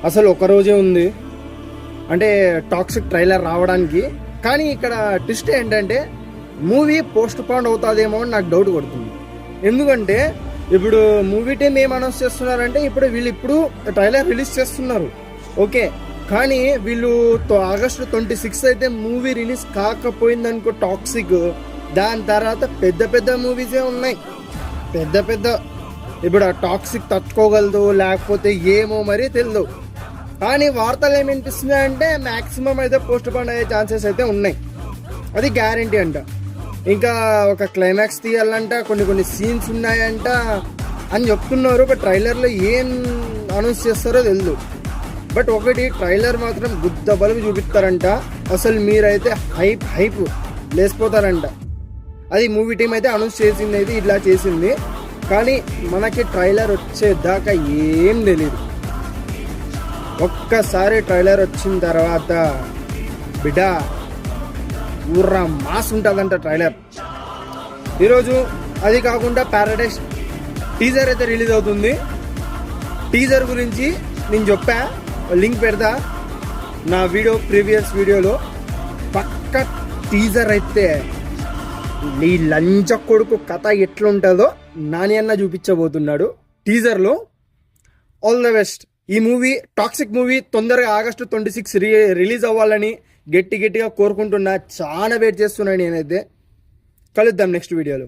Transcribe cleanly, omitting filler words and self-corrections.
అసలు ఒక రోజే ఉంది అంటే టాక్సిక్ ట్రైలర్ రావడానికి. కానీ ఇక్కడ ట్విస్ట్ ఏంటంటే మూవీ పోస్ట్ పోన్ అవుతుందేమో అని నాకు డౌట్ కొడుతుంది. ఎందుకంటే ఇప్పుడు మూవీ టీం ఏం అనౌన్స్ చేస్తున్నారంటే వీళ్ళు ట్రైలర్ రిలీజ్ చేస్తున్నారు, ఓకే. కానీ వీళ్ళు ఆగస్టు 26 అయితే మూవీ రిలీజ్ కాకపోయిందనుకో టాక్సిక్, దాని తర్వాత పెద్ద పెద్ద మూవీసే ఉన్నాయి, పెద్ద ఇప్పుడు ఆ టాక్సిక్ తట్టుకోగలదు లేకపోతే ఏమో మరీ తెలియదు. కానీ వార్తలు ఏమి వినిపిస్తున్నాయంటే మ్యాక్సిమం అయితే పోస్ట్ పోన్ అయ్యే ఛాన్సెస్ అయితే ఉన్నాయి, అది గ్యారంటీ అంట. ఇంకా ఒక క్లైమాక్స్ తీయాలంట, కొన్ని సీన్స్ ఉన్నాయంట అని చెప్తున్నారు. బట్ ట్రైలర్లో ఏం అనౌన్స్ చేస్తారో తెలియదు. బట్ ఒకటి ట్రైలర్ మాత్రం గుద్ద బలుగు చూపిస్తారంట. అసలు మీరైతే హైప్ లేసిపోతారంట. అది మూవీ టీం అయితే అనౌన్స్ చేసింది, అయితే ఇట్లా చేసింది. కానీ మనకి ట్రైలర్ వచ్చేదాకా ఏం తెలియదు. ఒక్కసారి ట్రైలర్ వచ్చిన తర్వాత బిడ్డ ఊర్రా మాస్ ఉంటుందంట ట్రైలర్. ఈరోజు అది కాకుండా ప్యారడైస్ టీజర్ అయితే రిలీజ్ అవుతుంది. టీజర్ గురించి నేను చెప్పా, లింక్ పెడతా నా ప్రీవియస్ వీడియోలో. పక్క టీజర్ అయితే నీ లంచ కొడుకు కథ ఎట్లుంటుందో నాని అన్న చూపించబోతున్నాడు టీజర్లో. All the best. ఈ మూవీ టాక్సిక్ మూవీ తొందరగా ఆగస్టు 26 రిలీజ్ అవ్వాలని గట్టిగా కోరుకుంటున్నా. చాలా వెయిట్ చేస్తున్నాను నేనైతే. కలుద్దాం నెక్స్ట్ వీడియోలో.